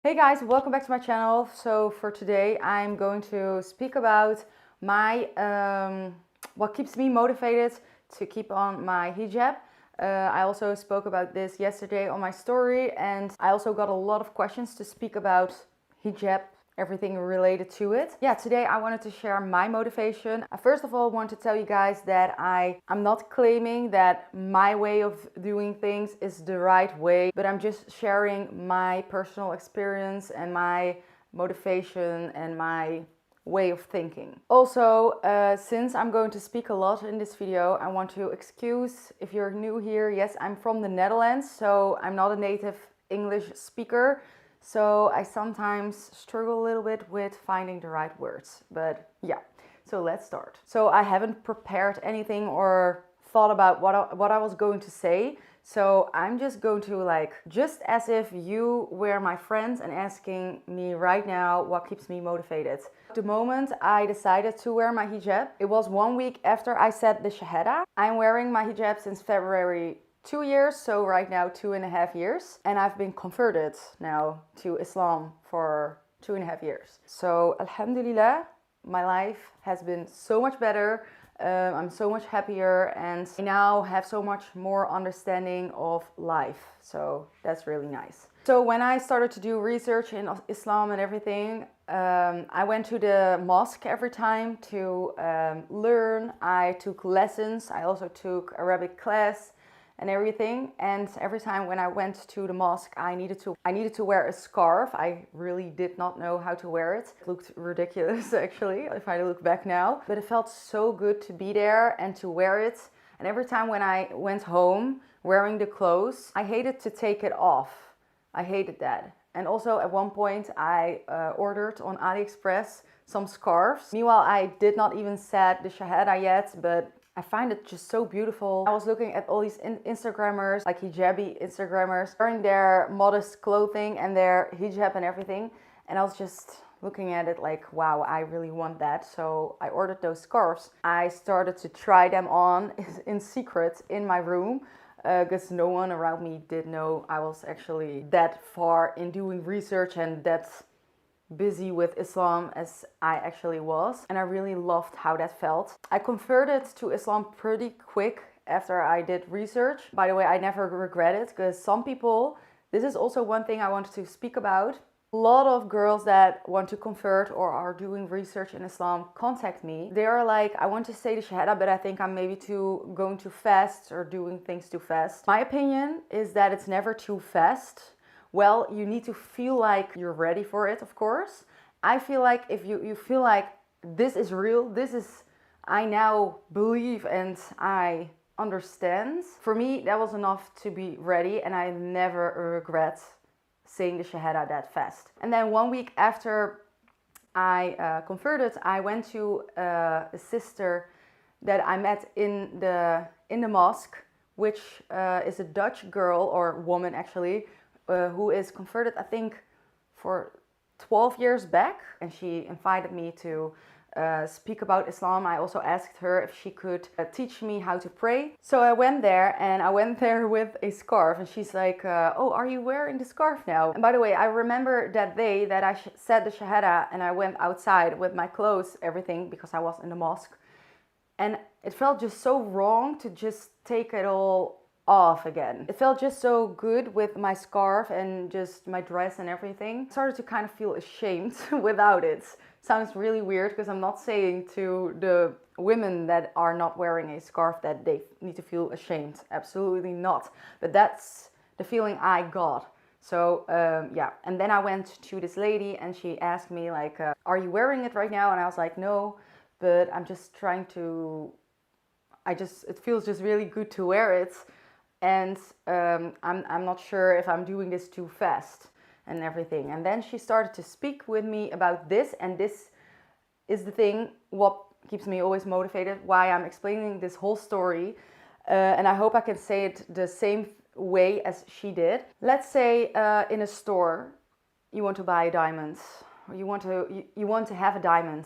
Hey guys, welcome back to my channel. So for today I'm going to speak about my what keeps me motivated to keep on my hijab. I also spoke about this yesterday on my story, and I also got a lot of questions to speak about hijab, everything related to it. Yeah, today I wanted to share my motivation. I first of all want to tell you guys that I'm not claiming that my way of doing things is the right way, but I'm just sharing my personal experience and my motivation and my way of thinking. Also, since I'm going to speak a lot in this video, I want to excuse if you're new here. Yes, I'm from the Netherlands, so I'm not a native English speaker. So I sometimes struggle a little bit with finding the right words, but yeah, so let's start. So I haven't prepared anything or thought about what I was going to say. So I'm just going to just as if you were my friends and asking me right now what keeps me motivated. The moment I decided to wear my hijab, it was 1 week after I said the shahada. I'm wearing my hijab since February 2 years, so right now 2.5 years, and I've been converted now to Islam for 2.5 years. So alhamdulillah, my life has been so much better. I'm so much happier, and I now have so much more understanding of life, so that's really nice. So when I started to do research in Islam and everything, I went to the mosque every time to learn. I took lessons. I also took Arabic class and everything, and every time when I went to the mosque, I needed to wear a scarf. I really did not know how to wear it. It looked ridiculous actually if I look back now, but it felt so good to be there and to wear it. And every time when I went home wearing the clothes, I hated to take it off. I hated that. And also at one point I ordered on AliExpress some scarves. Meanwhile, I did not even set the shahada yet, but I find it just so beautiful. I was looking at all these Instagrammers, like hijabi Instagrammers, wearing their modest clothing and their hijab and everything. And I was just looking at it like, wow, I really want that. So I ordered those scarves. I started to try them on in secret in my room, because no one around me did know I was actually that far in doing research and that busy with Islam as I actually was, and I really loved how that felt. I converted to Islam pretty quick after I did research. By the way, I never regret it, because some people, this is also one thing I wanted to speak about. A lot of girls that want to convert or are doing research in Islam contact me. They are like, I want to say the shahada, but I think I'm maybe going too fast or doing things too fast. My opinion is that it's never too fast. Well, you need to feel like you're ready for it, of course. I feel like if you feel like this is real, I now believe and I understand. For me, that was enough to be ready, and I never regret saying the shahada that fast. And then 1 week after I converted, I went to a sister that I met in the mosque, which is a Dutch girl or woman actually, who is converted, I think, for 12 years back. And she invited me to speak about Islam. I also asked her if she could teach me how to pray. So I went there, and I went there with a scarf, and she's like, oh, are you wearing the scarf now? And by the way, I remember that day that I said the shahada and I went outside with my clothes, everything, because I was in the mosque. And it felt just so wrong to just take it all off again. It felt just so good with my scarf and just my dress and everything. I started to kind of feel ashamed without it. Sounds really weird, because I'm not saying to the women that are not wearing a scarf that they need to feel ashamed. Absolutely not. But that's the feeling I got. So yeah, and then I went to this lady and she asked me like, are you wearing it right now? And I was like, no, but I'm just trying to, it feels just really good to wear it. And I'm not sure if I'm doing this too fast and everything. And then she started to speak with me about this, and this is the thing what keeps me always motivated, why I'm explaining this whole story. And I hope I can say it the same way as she did. Let's say in a store you want to buy a diamond, or you want to have a diamond.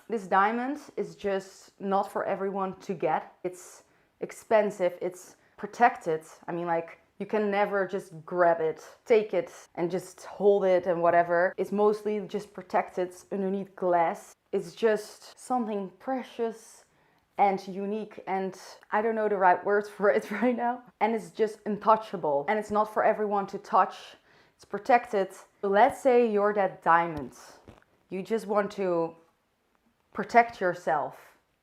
This diamond is just not for everyone to get. It's expensive, it's protected. I mean, like, You can never just grab it, take it, and just hold it and whatever. It's mostly just protected underneath glass. It's just something precious and unique, and I don't know the right words for it right now. And it's just untouchable, and it's not for everyone to touch. It's protected. So let's say you're that diamond. You just want to protect yourself.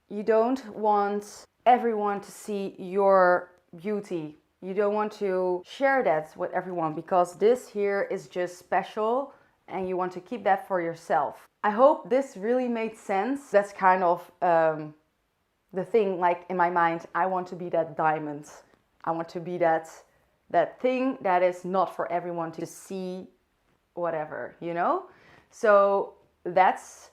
You don't want everyone to see your beauty. You don't want to share that with everyone because this here is just special and you want to keep that for yourself. I hope this really made sense. That's kind of the thing, like in my mind, I want to be that diamond. I want to be that thing that is not for everyone to see, whatever, you know? So that's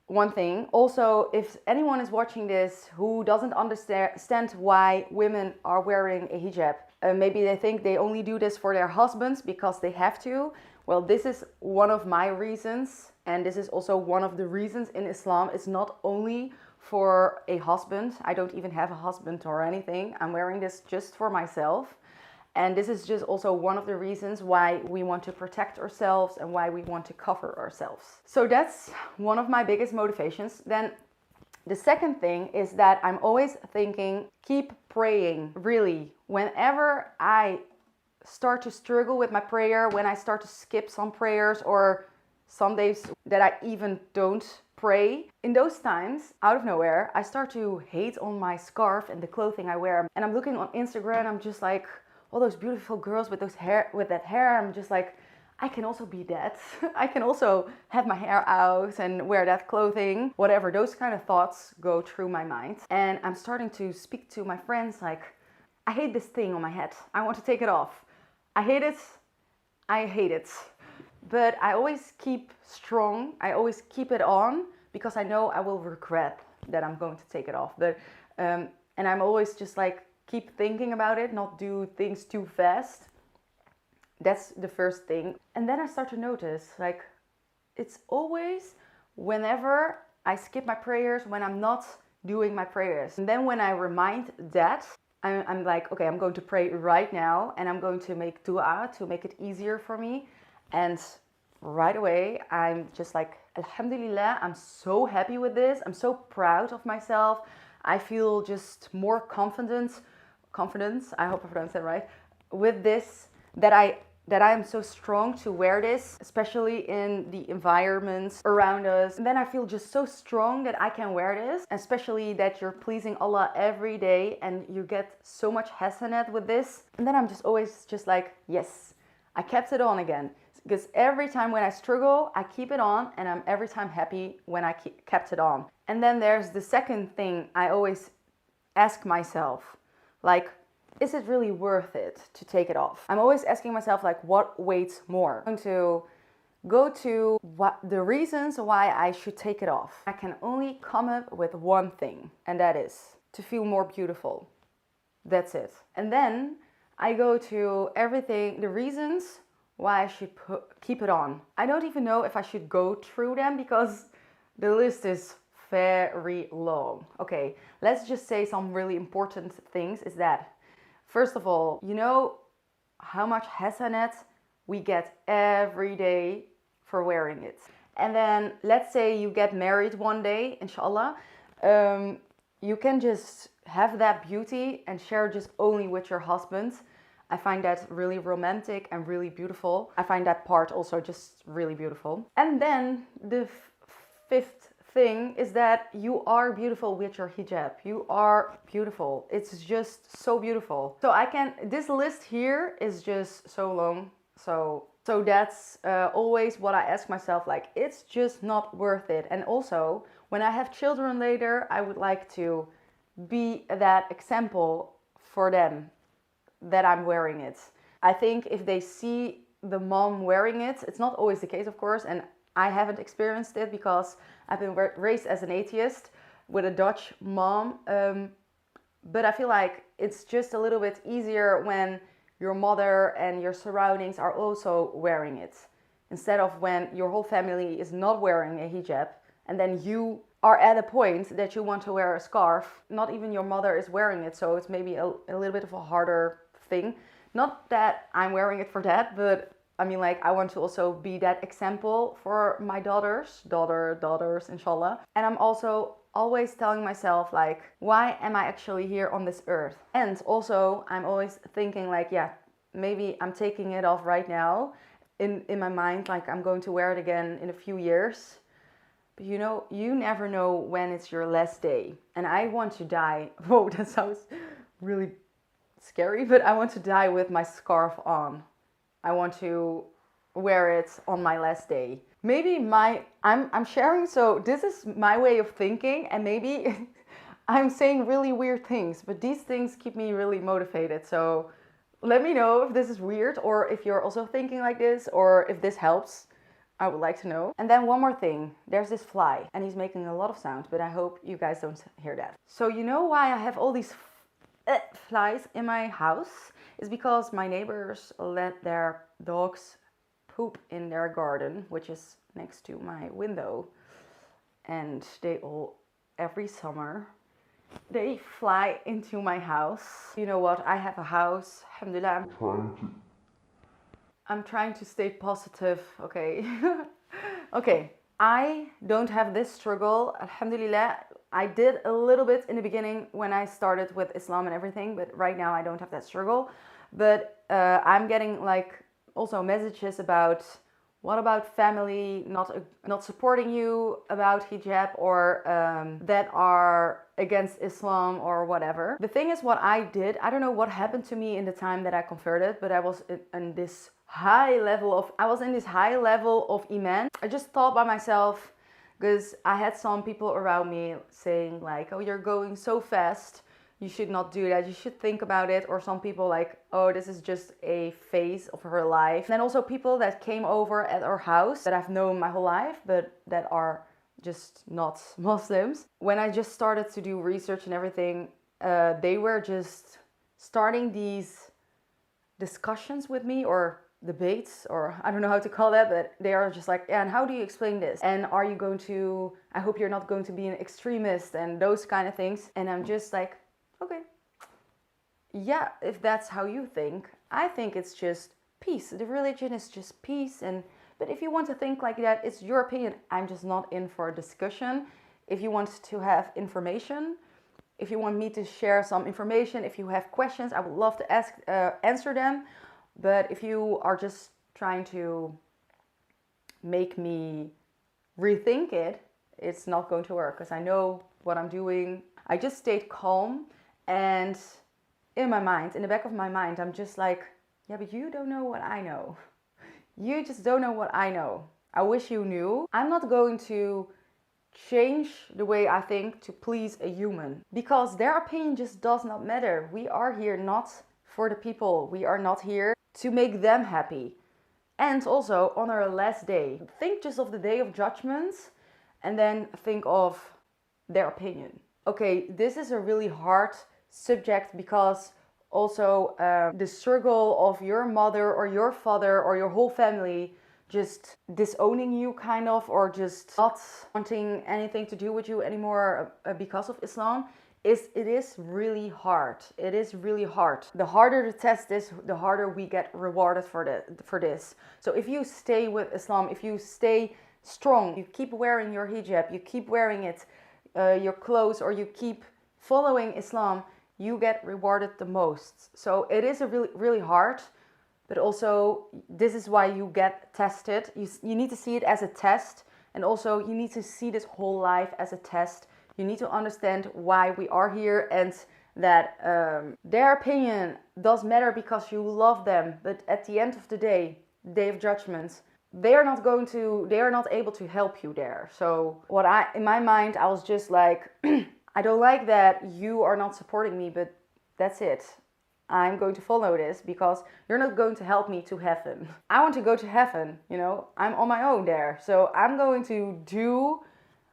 one thing. Also, if anyone is watching this who doesn't understand why women are wearing a hijab, maybe they think they only do this for their husbands because they have to. Well, this is one of my reasons, and this is also one of the reasons in Islam. It's not only for a husband. I don't even have a husband or anything. I'm wearing this just for myself. And this is just also one of the reasons why we want to protect ourselves and why we want to cover ourselves. So that's one of my biggest motivations. Then the second thing is that I'm always thinking, keep praying. Really, whenever I start to struggle with my prayer, when I start to skip some prayers or some days that I even don't pray, in those times, out of nowhere, I start to hate on my scarf and the clothing I wear. And I'm looking on Instagram, I'm just like, all those beautiful girls with that hair, I'm just like, I can also be that. I can also have my hair out and wear that clothing. Whatever, those kind of thoughts go through my mind. And I'm starting to speak to my friends like, I hate this thing on my head. I want to take it off. I hate it. I hate it. But I always keep strong. I always keep it on because I know I will regret that I'm going to take it off. But and I'm always just like, keep thinking about it, not do things too fast. That's the first thing. And then I start to notice, like, it's always whenever I skip my prayers, when I'm not doing my prayers. And then when I remind that, I'm like, okay, I'm going to pray right now and I'm going to make dua to make it easier for me. And right away, I'm just like, alhamdulillah, I'm so happy with this. I'm so proud of myself. I feel just more confidence, I hope I pronounced that right, with this, that I am so strong to wear this, especially in the environments around us. And then I feel just so strong that I can wear this, especially that you're pleasing Allah every day and you get so much hasanat with this. And then I'm just always just like, yes, I kept it on again. Because every time when I struggle, I keep it on and I'm every time happy when I kept it on. And then there's the second thing I always ask myself, like, is it really worth it to take it off? I'm always asking myself, like, what weighs more? I'm going to go to what the reasons why I should take it off. I can only come up with one thing, and that is to feel more beautiful. That's it. And then I go to everything, the reasons why I should keep it on. I don't even know if I should go through them because the list is very long. Okay, let's just say some really important things is that, first of all, you know how much hasanat we get every day for wearing it. And then let's say you get married one day, inshallah, you can just have that beauty and share just only with your husband. I find that really romantic and really beautiful. I find that part also just really beautiful. And then the fifth thing is that you are beautiful with your hijab. You are beautiful. It's just so beautiful. So this list here is just so long. So that's always what I ask myself, like, it's just not worth it. And also, when I have children later, I would like to be that example for them, that I'm wearing it. I think if they see the mom wearing it, it's not always the case, of course, and I haven't experienced it because I've been raised as an atheist with a Dutch mom, but I feel like it's just a little bit easier when your mother and your surroundings are also wearing it, instead of when your whole family is not wearing a hijab and then you are at a point that you want to wear a scarf. Not even your mother is wearing it, so it's maybe a little bit of a harder thing. Not that I'm wearing it for that, but I mean, like, I want to also be that example for my daughters, inshallah. And I'm also always telling myself, like, why am I actually here on this earth? And also, I'm always thinking, like, yeah, maybe I'm taking it off right now in my mind, like, I'm going to wear it again in a few years. But you know, you never know when it's your last day. And I want to die. Whoa, that sounds really scary, but I want to die with my scarf on. I want to wear it on my last day. Maybe I'm sharing, so this is my way of thinking, and maybe I'm saying really weird things, but these things keep me really motivated. So let me know if this is weird, or if you're also thinking like this, or if this helps. I would like to know. And then one more thing, there's this fly, and he's making a lot of sound, but I hope you guys don't hear that. So you know why I have all these flies in my house? Is because my neighbors let their dogs poop in their garden, which is next to my window. And they all, every summer, they fly into my house. You know what? I have a house. Alhamdulillah. I'm trying to stay positive, okay? Okay, I don't have this struggle, alhamdulillah. I did a little bit in the beginning when I started with Islam and everything, but right now I don't have that struggle. But I'm getting like also messages about, what about family not supporting you about hijab, or that are against Islam or whatever. The thing is, what I did, I don't know what happened to me in the time that I converted, but I was in this high level of iman. I just thought by myself, because I had some people around me saying like, oh, you're going so fast, you should not do that, you should think about it. Or some people like, oh, this is just a phase of her life. And then also people that came over at our house that I've known my whole life, but that are just not Muslims. When I just started to do research and everything, they were just starting these discussions with me, or debates, or I don't know how to call that, but they are just like, yeah, and how do you explain this? And are you going to, I hope you're not going to be an extremist, and those kind of things. And I'm just like, okay, yeah, if that's how you think, I think it's just peace. The religion is just peace. And but if you want to think like that, it's your opinion. I'm just not in for a discussion. If you want to have information, if you want me to share some information, if you have questions, I would love to answer them. But if you are just trying to make me rethink it, it's not going to work, because I know what I'm doing. I just stayed calm, and in my mind, in the back of my mind, I'm just like, yeah, but you don't know what I know. You just don't know what I know. I wish you knew. I'm not going to change the way I think to please a human, because their opinion just does not matter. We are here not for the people. We are not here to make them happy. And also on our last day, think just of the day of judgment, and then think of their opinion. Okay, this is a really hard subject, because also the struggle of your mother or your father or your whole family just disowning you kind of, or just not wanting anything to do with you anymore because of Islam, it is really hard. It is really hard. The harder the test is, the harder we get rewarded for this. So if you stay with Islam, if you stay strong, you keep wearing your hijab, you keep wearing it, your clothes, or you keep following Islam, you get rewarded the most. So it is a really hard, but also this is why you get tested. You need to see it as a test, and also you need to see this whole life as a test. You need to understand why we are here, and that their opinion does matter because you love them. But at the end of the day of judgment, they are not able to help you there. So in my mind, I was just like, I don't like that you are not supporting me, but that's it. I'm going to follow this because you're not going to help me to heaven. I want to go to heaven, you know, I'm on my own there. So I'm going to do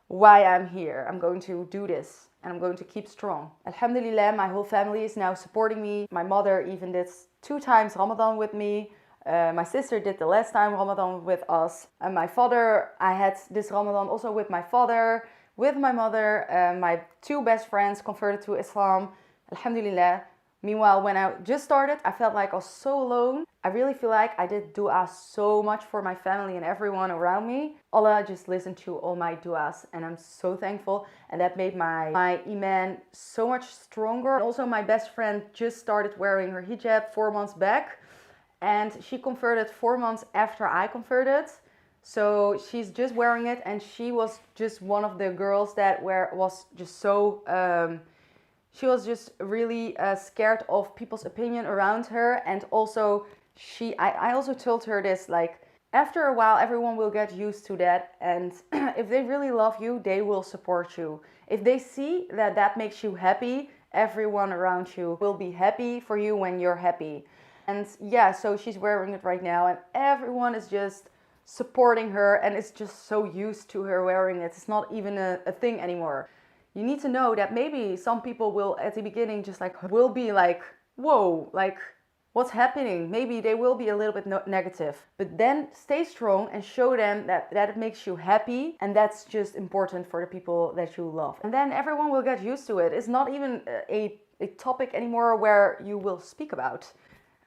why I'm here. I'm going to do this, and I'm going to keep strong. Alhamdulillah, my whole family is now supporting me. My mother even did 2 times Ramadan with me. My sister did the last time Ramadan with us. And my father, I had this Ramadan also with my father, with my mother. My 2 best friends converted to Islam. Alhamdulillah. Meanwhile, when I just started, I felt like I was so alone. I really feel like I did du'as so much for my family and everyone around me. Allah just listened to all my du'as, and I'm so thankful. And that made my iman so much stronger. Also, my best friend just started wearing her hijab 4 months back, and she converted 4 months after I converted. So she's just wearing it, and she was just one of the girls that was just so she was just really scared of people's opinion around her. And also I also told her this, like, after a while everyone will get used to that, and if they really love you, they will support you. If they see that that makes you happy, everyone around you will be happy for you when you're happy. And yeah, so she's wearing it right now, and everyone is just supporting her, and it's just so used to her wearing it. It's not even a thing anymore. You need to know that maybe some people will at the beginning just like will be like, whoa, like what's happening? Maybe they will be a little bit negative, but then stay strong and show them that it makes you happy, and that's just important for the people that you love. And then everyone will get used to it. It's not even a topic anymore where you will speak about.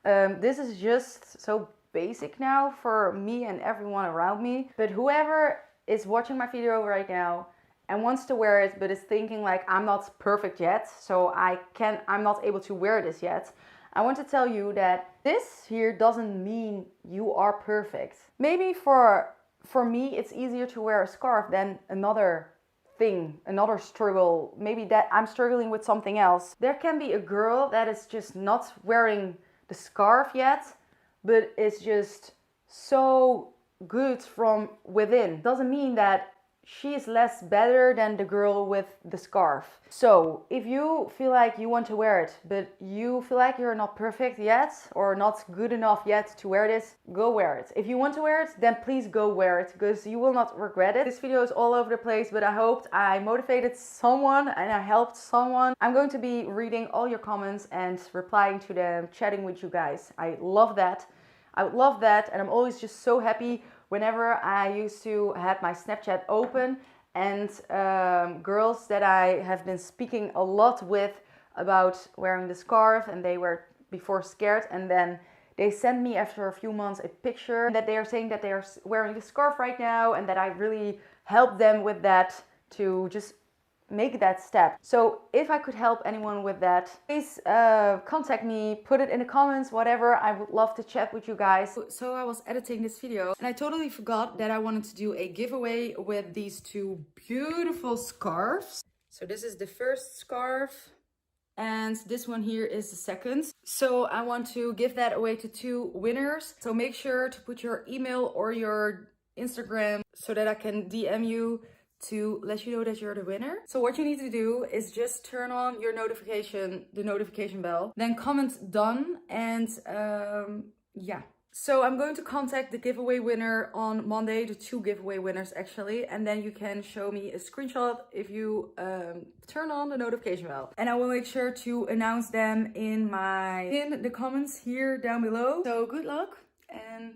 This is just so basic now for me and everyone around me. But whoever is watching my video right now and wants to wear it, but is thinking like, I'm not perfect yet, so I'm not able to wear this yet, I want to tell you that this here doesn't mean you are perfect. Maybe for me it's easier to wear a scarf than another thing, another struggle. Maybe that I'm struggling with something else. There can be a girl that is just not wearing the scarf yet, but it's just so good from within. Doesn't mean that she is less better than the girl with the scarf. So if you feel like you want to wear it, but you feel like you're not perfect yet or not good enough yet to wear this, go wear it. If you want to wear it, then please go wear it, because you will not regret it. This video is all over the place, but I hoped I motivated someone and I helped someone. I'm going to be reading all your comments and replying to them, chatting with you guys. I love that. I would love that, and I'm always just so happy whenever I used to have my Snapchat open and girls that I have been speaking a lot with about wearing the scarf, and they were before scared, and then they sent me after a few months a picture that they are saying that they are wearing the scarf right now, and that I really helped them with that to just make that step. So if I could help anyone with that, please contact me, put it in the comments, whatever. I would love to chat with you guys. So I was editing this video and I totally forgot that I wanted to do a giveaway with these two beautiful scarves. So this is the first scarf and this one here is the second. So I want to give that away to 2 winners. So make sure to put your email or your Instagram so that I can DM you to let you know that you're the winner. So what you need to do is just turn on your the notification bell, then comment done, and yeah. So I'm going to contact the giveaway winner on Monday, the 2 giveaway winners actually, and then you can show me a screenshot if you turn on the notification bell. And I will make sure to announce them in the comments here down below. So good luck and